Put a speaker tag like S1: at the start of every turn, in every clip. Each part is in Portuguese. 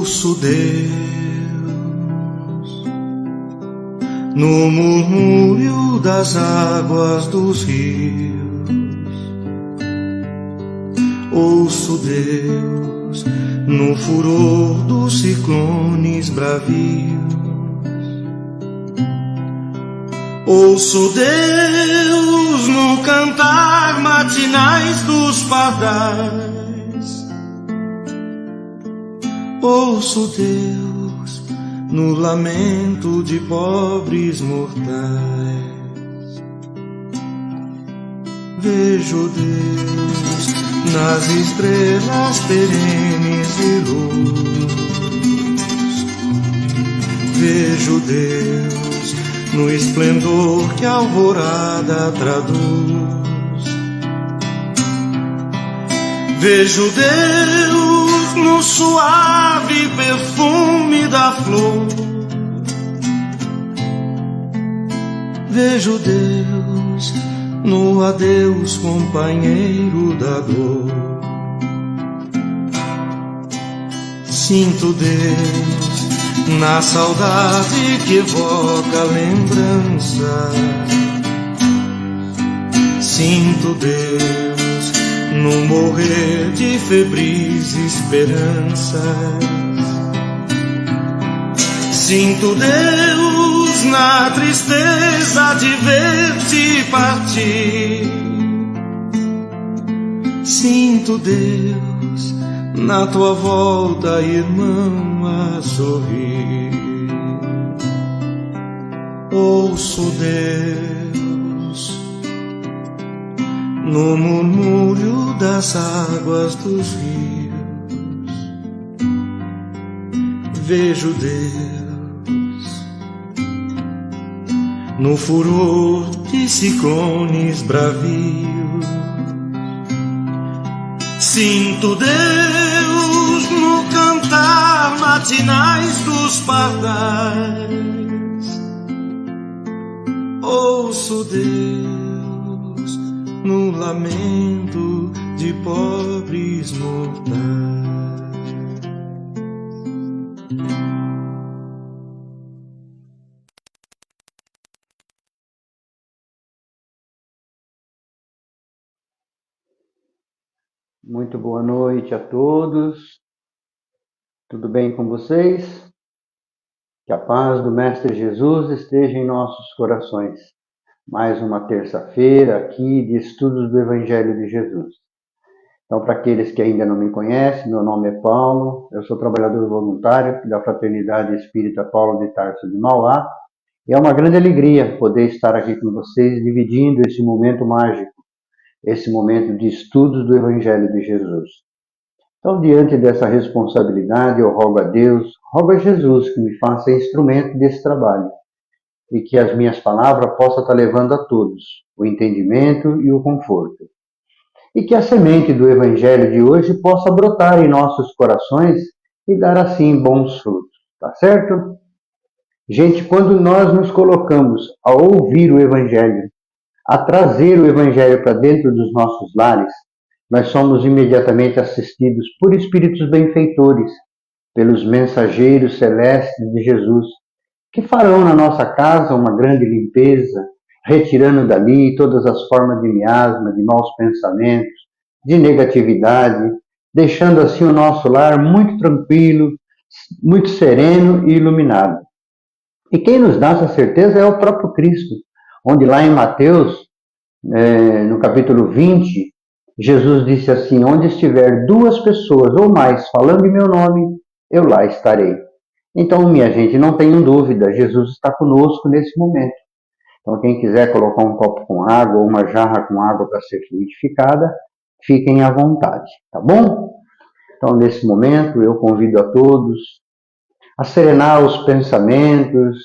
S1: Ouço Deus no murmúrio das águas dos rios. Ouço Deus no furor dos ciclones bravios. Ouço Deus no cantar matinais dos pardais. Ouço Deus no lamento de pobres mortais. Vejo Deus nas estrelas perenes de luz. Vejo Deus no esplendor que a alvorada traduz. Vejo Deus no suave perfume da flor. Vejo Deus no adeus companheiro da dor. Sinto Deus na saudade que evoca a lembrança. Sinto Deus no morrer de febris esperanças. Sinto Deus na tristeza de ver-te partir. Sinto Deus na tua volta, irmão, a sorrir. Ouço Deus no murmúrio das águas dos rios. Vejo Deus no furor de ciclones bravios. Sinto Deus no cantar matinais dos pardais. Ouço Deus no lamento de pobres mortais.
S2: Muito boa noite a todos. Tudo bem com vocês? Que a paz do Mestre Jesus esteja em nossos corações. Mais uma terça-feira aqui de estudos do Evangelho de Jesus. Então, para aqueles que ainda não me conhecem, meu nome é Paulo, eu sou trabalhador voluntário da Fraternidade Espírita Paulo de Tarso de Mauá, e é uma grande alegria poder estar aqui com vocês, dividindo esse momento mágico, esse momento de estudos do Evangelho de Jesus. Então, diante dessa responsabilidade, eu rogo a Deus, rogo a Jesus que me faça instrumento desse trabalho e que as minhas palavras possam estar levando a todos o entendimento e o conforto. E que a semente do Evangelho de hoje possa brotar em nossos corações e dar assim bons frutos, tá certo? Gente, quando nós nos colocamos a ouvir o Evangelho, a trazer o Evangelho para dentro dos nossos lares, nós somos imediatamente assistidos por espíritos benfeitores, pelos mensageiros celestes de Jesus, que farão na nossa casa uma grande limpeza, retirando dali todas as formas de miasma, de maus pensamentos, de negatividade, deixando assim o nosso lar muito tranquilo, muito sereno e iluminado. E quem nos dá essa certeza é o próprio Cristo, onde lá em Mateus, no capítulo 20, Jesus disse assim: onde estiver duas pessoas ou mais falando em meu nome, eu lá estarei. Então, minha gente, não tenham dúvida, Jesus está conosco nesse momento. Então, quem quiser colocar um copo com água ou uma jarra com água para ser fluidificada, fiquem à vontade, tá bom? Então, nesse momento, eu convido a todos a serenar os pensamentos,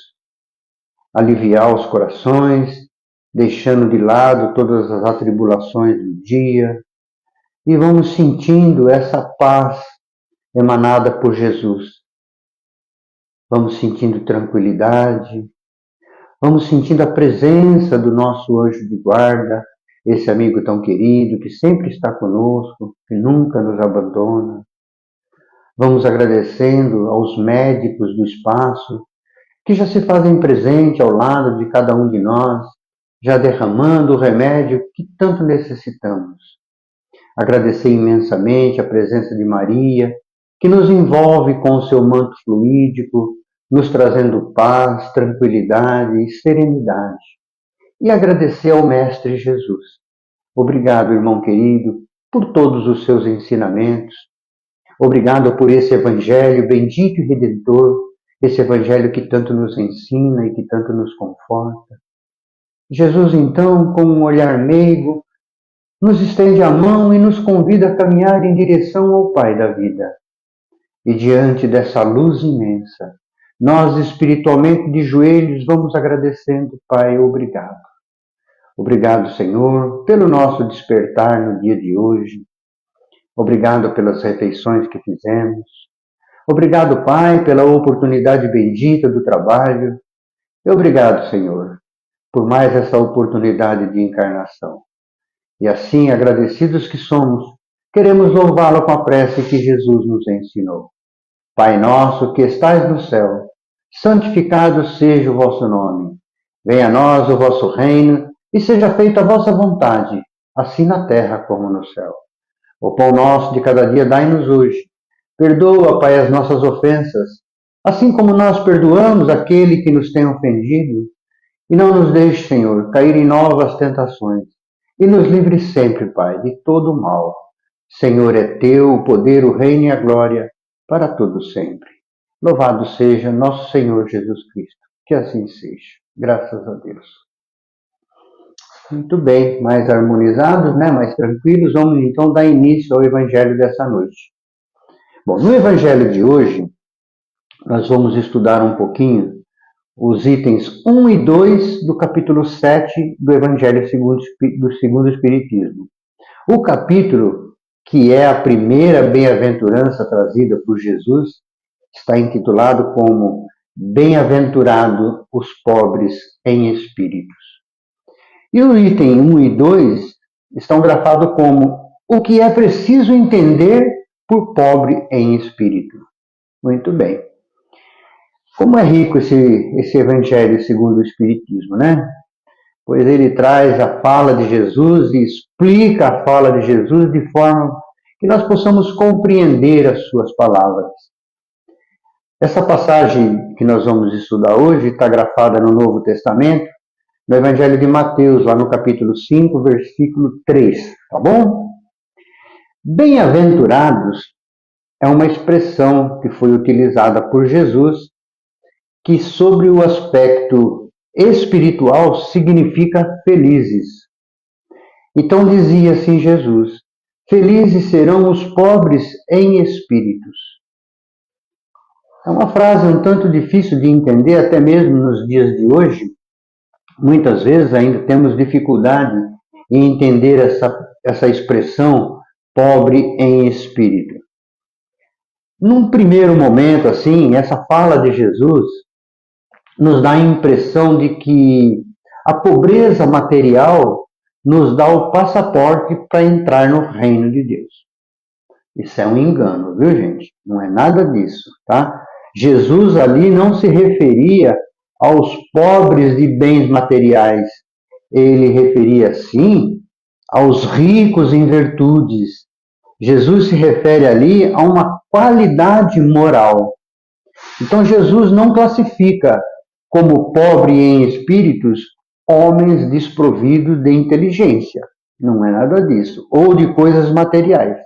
S2: aliviar os corações, deixando de lado todas as atribulações do dia, e vamos sentindo essa paz emanada por Jesus. Vamos sentindo tranquilidade, vamos sentindo a presença do nosso anjo de guarda, esse amigo tão querido que sempre está conosco, que nunca nos abandona. Vamos agradecendo aos médicos do espaço que já se fazem presente ao lado de cada um de nós, já derramando o remédio que tanto necessitamos. Agradecer imensamente a presença de Maria, que nos envolve com o seu manto fluídico, nos trazendo paz, tranquilidade e serenidade. E agradecer ao Mestre Jesus. Obrigado, irmão querido, por todos os seus ensinamentos. Obrigado por esse Evangelho bendito e redentor, esse Evangelho que tanto nos ensina e que tanto nos conforta. Jesus, então, com um olhar meigo, nos estende a mão e nos convida a caminhar em direção ao Pai da vida. E diante dessa luz imensa, nós espiritualmente de joelhos vamos agradecendo, Pai, obrigado. Obrigado, Senhor, pelo nosso despertar no dia de hoje. Obrigado pelas refeições que fizemos. Obrigado, Pai, pela oportunidade bendita do trabalho. E obrigado, Senhor, por mais essa oportunidade de encarnação. E assim, agradecidos que somos, queremos louvá-lo com a prece que Jesus nos ensinou. Pai nosso que estais no céu, santificado seja o vosso nome. Venha a nós o vosso reino e seja feita a vossa vontade, assim na terra como no céu. O pão nosso de cada dia dai-nos hoje. Perdoa, Pai, as nossas ofensas, assim como nós perdoamos aquele que nos tem ofendido. E não nos deixe, Senhor, cair em novas tentações. E nos livre sempre, Pai, de todo o mal. Senhor, é teu o poder, o reino e a glória, para todo sempre. Louvado seja nosso Senhor Jesus Cristo. Que assim seja. Graças a Deus. Muito bem, mais harmonizados, né? Mais tranquilos, vamos então dar início ao Evangelho dessa noite. Bom, no Evangelho de hoje, nós vamos estudar um pouquinho os itens 1 e 2 do capítulo 7 do Evangelho do Segundo Espiritismo. O capítulo, que é a primeira bem-aventurança trazida por Jesus, está intitulado como Bem-aventurado os pobres em espíritos. E o item 1 e 2 estão grafados como o que é preciso entender por pobre em espírito. Muito bem. Como é rico esse Evangelho segundo o Espiritismo, né? Pois ele traz a fala de Jesus e explica a fala de Jesus de forma que nós possamos compreender as suas palavras. Essa passagem que nós vamos estudar hoje está grafada no Novo Testamento, no Evangelho de Mateus, lá no capítulo 5, versículo 3, tá bom? Bem-aventurados é uma expressão que foi utilizada por Jesus, que sobre o aspecto espiritual significa felizes. Então dizia assim Jesus: felizes serão os pobres em espíritos. É uma frase um tanto difícil de entender, até mesmo nos dias de hoje. Muitas vezes ainda temos dificuldade em entender essa expressão pobre em espírito. Num primeiro momento, assim, essa fala de Jesus nos dá a impressão de que a pobreza material nos dá o passaporte para entrar no reino de Deus. Isso é um engano, viu, gente? Não é nada disso, tá? Jesus ali não se referia aos pobres de bens materiais. Ele referia, sim, aos ricos em virtudes. Jesus se refere ali a uma qualidade moral. Então, Jesus não classifica como pobre em espíritos homens desprovidos de inteligência. Não é nada disso. Ou de coisas materiais.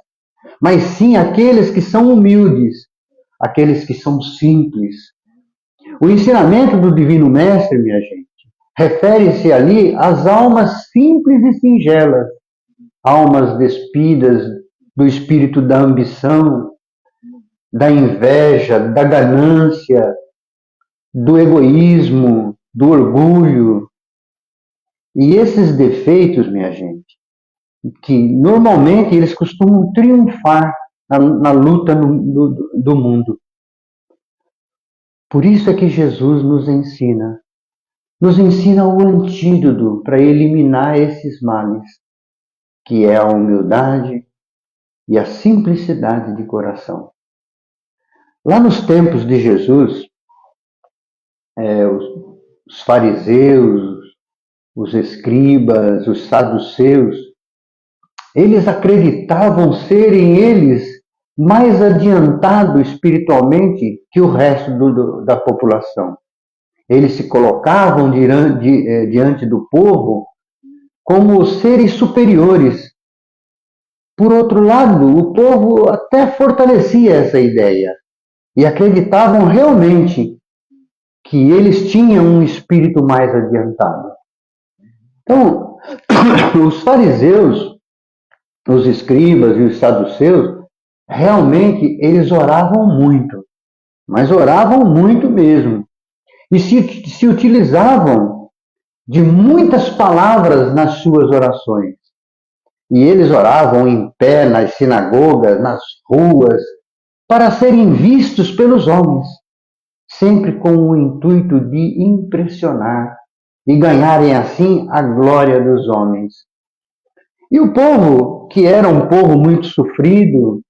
S2: Mas sim aqueles que são humildes, aqueles que são simples. O ensinamento do Divino Mestre, minha gente, refere-se ali às almas simples e singelas, almas despidas do espírito da ambição, da inveja, da ganância, do egoísmo, do orgulho. E esses defeitos, minha gente, que normalmente eles costumam triunfar na luta do mundo. Por isso é que Jesus nos ensina o antídoto para eliminar esses males, que é a humildade e a simplicidade de coração. Lá nos tempos de Jesus, os fariseus, os escribas, os saduceus, eles acreditavam serem eles mais adiantados espiritualmente que o resto da população. Eles se colocavam diante do povo como seres superiores. Por outro lado, o povo até fortalecia essa ideia e acreditavam realmente que eles tinham um espírito mais adiantado. Então, os fariseus, os escribas e os saduceus, realmente eles oravam muito, mas oravam muito mesmo. E se utilizavam de muitas palavras nas suas orações. E eles oravam em pé nas sinagogas, nas ruas, para serem vistos pelos homens, sempre com o intuito de impressionar e ganharem assim a glória dos homens. E o povo, que era um povo muito sofrido,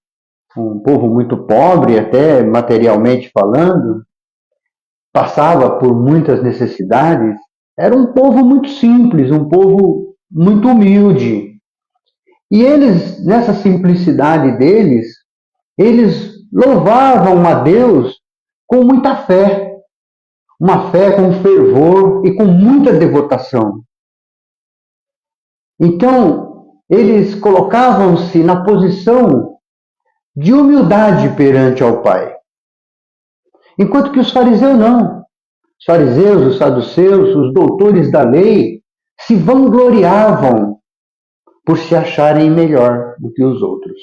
S2: um povo muito pobre, até materialmente falando, passava por muitas necessidades, era um povo muito simples, um povo muito humilde. E eles, nessa simplicidade deles, eles louvavam a Deus com muita fé, uma fé com fervor e com muita devotação. Então, eles colocavam-se na posição de humildade perante ao Pai. Enquanto que os fariseus não. Os fariseus, os saduceus, os doutores da lei se vangloriavam por se acharem melhor do que os outros.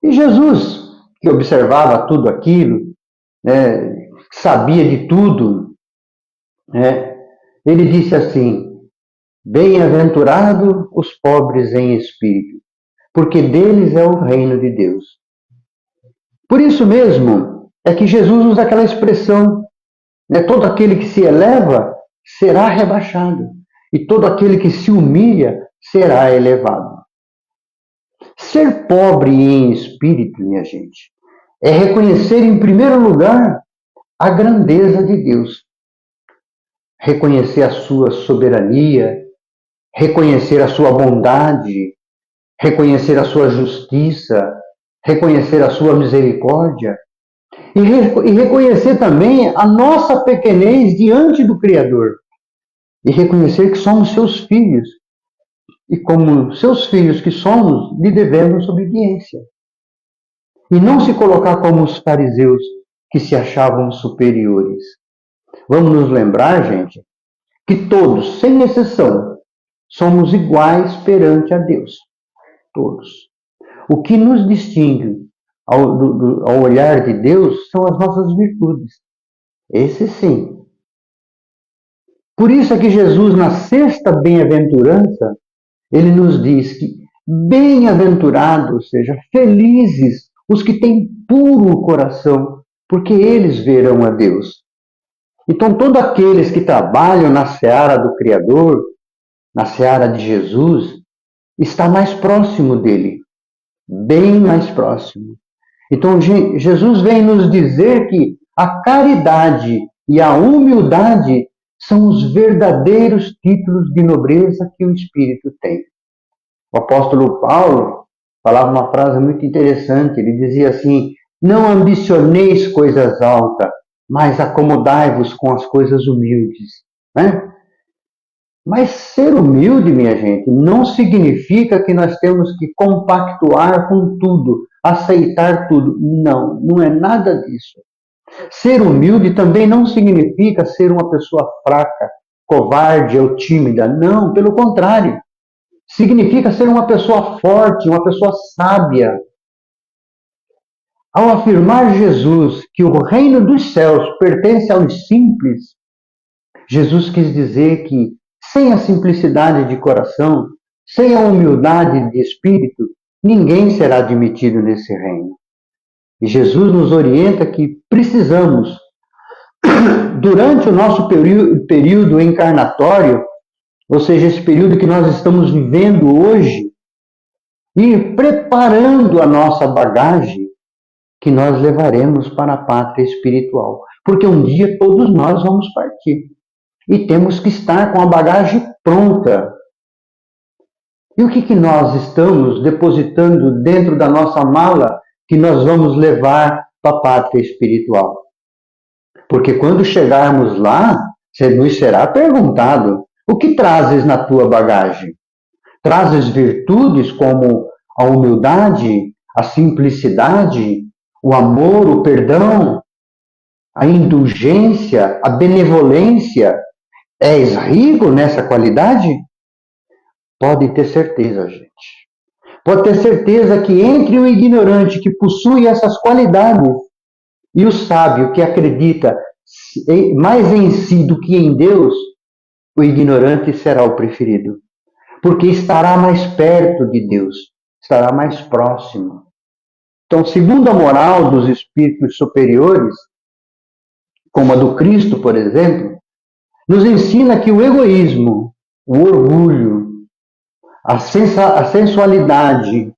S2: E Jesus, que observava tudo aquilo, sabia de tudo, ele disse assim: bem-aventurado os pobres em espírito, porque deles é o reino de Deus. Por isso mesmo é que Jesus usa aquela expressão, todo aquele que se eleva será rebaixado, e todo aquele que se humilha será elevado. Ser pobre em espírito, minha gente, é reconhecer em primeiro lugar a grandeza de Deus, reconhecer a sua soberania, reconhecer a sua bondade, reconhecer a sua justiça, reconhecer a sua misericórdia e reconhecer também a nossa pequenez diante do Criador e reconhecer que somos seus filhos e como seus filhos que somos, lhe devemos obediência. E não se colocar como os fariseus que se achavam superiores. Vamos nos lembrar, gente, que todos, sem exceção, somos iguais perante a Deus. Todos. O que nos distingue ao olhar de Deus são as nossas virtudes. Esse sim. Por isso é que Jesus, na sexta bem-aventurança, ele nos diz que bem-aventurados, ou seja, felizes os que têm puro coração, porque eles verão a Deus. Então, todos aqueles que trabalham na seara do Criador, na seara de Jesus, está mais próximo dele, bem mais próximo. Então, Jesus vem nos dizer que a caridade e a humildade são os verdadeiros títulos de nobreza que o Espírito tem. O apóstolo Paulo falava uma frase muito interessante, ele dizia assim: não ambicioneis coisas altas, mas acomodai-vos com as coisas humildes. Mas ser humilde, minha gente, não significa que nós temos que compactuar com tudo, aceitar tudo. Não, não é nada disso. Ser humilde também não significa ser uma pessoa fraca, covarde ou tímida. Não, pelo contrário. Significa ser uma pessoa forte, uma pessoa sábia. Ao afirmar Jesus que o reino dos céus pertence aos simples, Jesus quis dizer que sem a simplicidade de coração, sem a humildade de espírito, ninguém será admitido nesse reino. E Jesus nos orienta que precisamos, durante o nosso período encarnatório, ou seja, esse período que nós estamos vivendo hoje, ir preparando a nossa bagagem, que nós levaremos para a pátria espiritual. Porque um dia todos nós vamos partir. E temos que estar com a bagagem pronta. E o que nós estamos depositando dentro da nossa mala que nós vamos levar para a pátria espiritual? Porque quando chegarmos lá, nos será perguntado: o que trazes na tua bagagem? Trazes virtudes como a humildade, a simplicidade, o amor, o perdão, a indulgência, a benevolência? És rico nessa qualidade? Pode ter certeza, gente. Pode ter certeza que entre o ignorante que possui essas qualidades e o sábio que acredita mais em si do que em Deus, o ignorante será o preferido. Porque estará mais perto de Deus, estará mais próximo. Então, segundo a moral dos espíritos superiores, como a do Cristo, por exemplo, nos ensina que o egoísmo, o orgulho, a sensualidade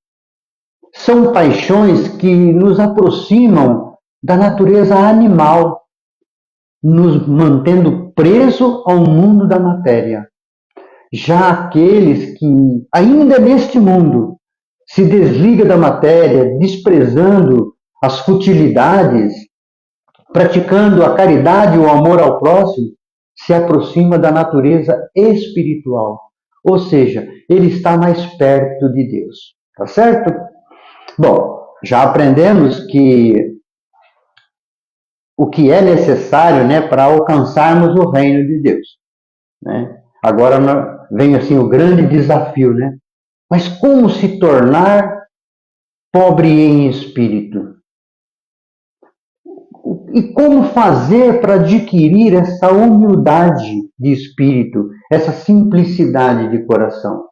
S2: são paixões que nos aproximam da natureza animal, nos mantendo preso ao mundo da matéria. Já aqueles que, ainda neste mundo, se desliga da matéria, desprezando as futilidades, praticando a caridade e o amor ao próximo, se aproxima da natureza espiritual. Ou seja, ele está mais perto de Deus. Tá certo? Bom, já aprendemos que o que é necessário, né, para alcançarmos o reino de Deus, né? Agora vem assim o grande desafio, né? Mas como se tornar pobre em espírito? E como fazer para adquirir essa humildade de espírito, essa simplicidade de coração?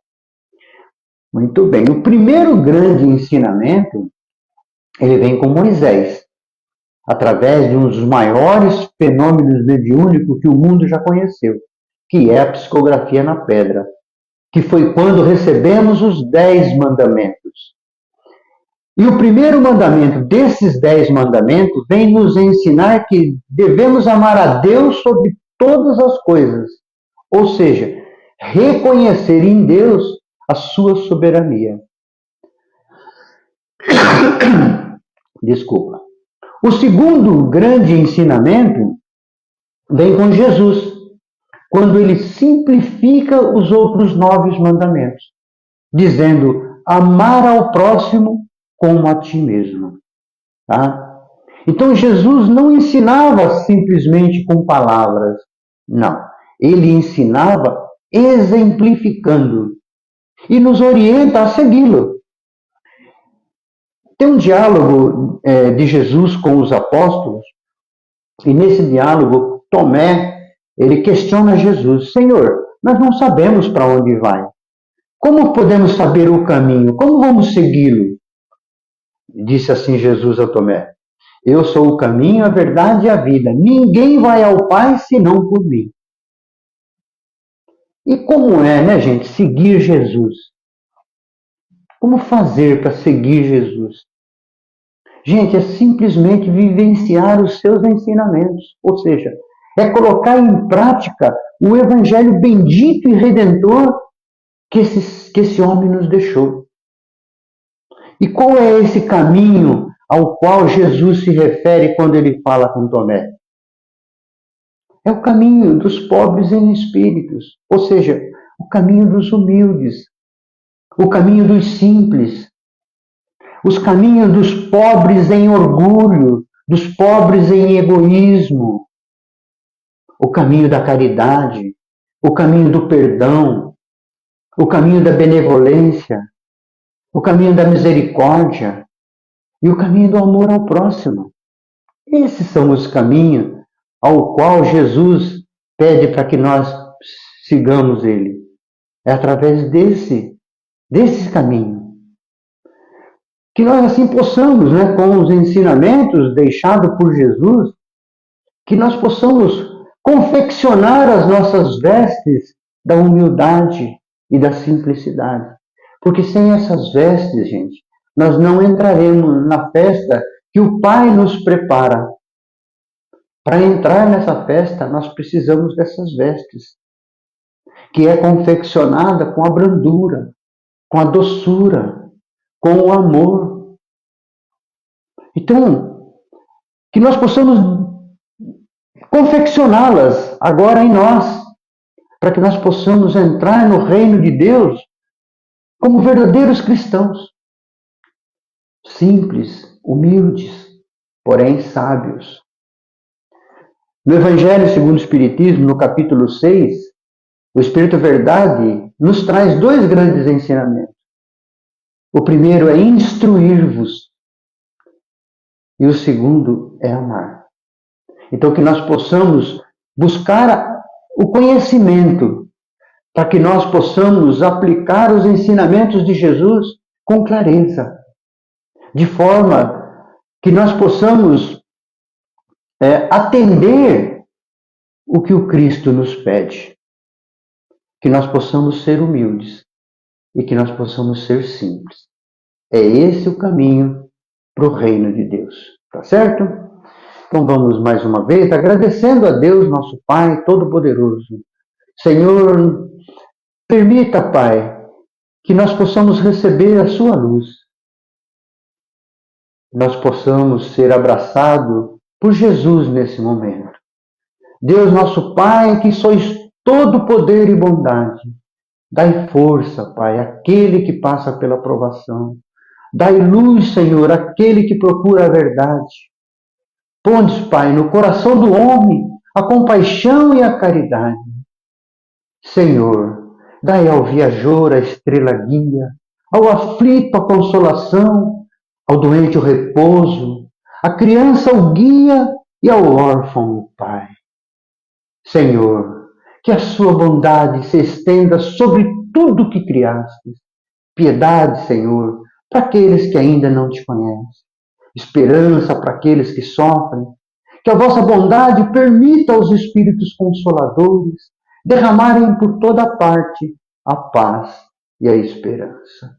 S2: Muito bem. O primeiro grande ensinamento, ele vem com Moisés, através de um dos maiores fenômenos mediúnicos que o mundo já conheceu, que é a psicografia na pedra, que foi quando recebemos os 10 mandamentos. E o primeiro mandamento desses 10 mandamentos vem nos ensinar que devemos amar a Deus sobre todas as coisas, ou seja, reconhecer em Deus a sua soberania. Desculpa. O segundo grande ensinamento vem com Jesus, quando ele simplifica os outros 9 mandamentos, dizendo: amar ao próximo como a ti mesmo. Tá? Então Jesus não ensinava simplesmente com palavras, não. Ele ensinava exemplificando e nos orienta a segui-lo. Tem um diálogo de Jesus com os apóstolos, e nesse diálogo Tomé, ele questiona Jesus: Senhor, nós não sabemos para onde vai. Como podemos saber o caminho? Como vamos segui-lo? Disse assim Jesus a Tomé: eu sou o caminho, a verdade e a vida. Ninguém vai ao Pai senão por mim. E como é, né, gente, seguir Jesus? Como fazer para seguir Jesus? Gente, é simplesmente vivenciar os seus ensinamentos. Ou seja, é colocar em prática o evangelho bendito e redentor que esse homem nos deixou. E qual é esse caminho ao qual Jesus se refere quando ele fala com Tomé? É o caminho dos pobres em espíritos, ou seja, o caminho dos humildes, o caminho dos simples, os caminhos dos pobres em orgulho, dos pobres em egoísmo, o caminho da caridade, o caminho do perdão, o caminho da benevolência, o caminho da misericórdia e o caminho do amor ao próximo. Esses são os caminhos ao qual Jesus pede para que nós sigamos ele. É através desse caminho. Que nós assim possamos, né, com os ensinamentos deixados por Jesus, que nós possamos confeccionar as nossas vestes da humildade e da simplicidade. Porque sem essas vestes, gente, nós não entraremos na festa que o Pai nos prepara. Para entrar nessa festa, nós precisamos dessas vestes, que é confeccionada com a brandura, com a doçura, com o amor. Então, que nós possamos confeccioná-las agora em nós, para que nós possamos entrar no reino de Deus como verdadeiros cristãos, simples, humildes, porém sábios. No Evangelho segundo o Espiritismo, no capítulo 6, o Espírito Verdade nos traz dois grandes ensinamentos. O primeiro é instruir-vos e o segundo é amar. Então, que nós possamos buscar o conhecimento para que nós possamos aplicar os ensinamentos de Jesus com clareza, de forma que nós possamos atender o que o Cristo nos pede, que nós possamos ser humildes e que nós possamos ser simples. É esse o caminho para o reino de Deus, tá certo? Então vamos mais uma vez agradecendo a Deus, nosso Pai Todo-Poderoso. Senhor, permita, Pai, que nós possamos receber a sua luz, nós possamos ser abraçados por Jesus nesse momento. Deus, nosso Pai, que sois todo poder e bondade, dai força, Pai, àquele que passa pela provação. Dai luz, Senhor, àquele que procura a verdade. Pondes, Pai, no coração do homem a compaixão e a caridade. Senhor, dai ao viajor a estrela guia, ao aflito a consolação, ao doente o repouso, à criança o guia e ao órfão o Pai. Senhor, que a sua bondade se estenda sobre tudo que criastes. Piedade, Senhor, para aqueles que ainda não te conhecem. Esperança para aqueles que sofrem. Que a vossa bondade permita aos Espíritos Consoladores derramarem por toda parte a paz e a esperança.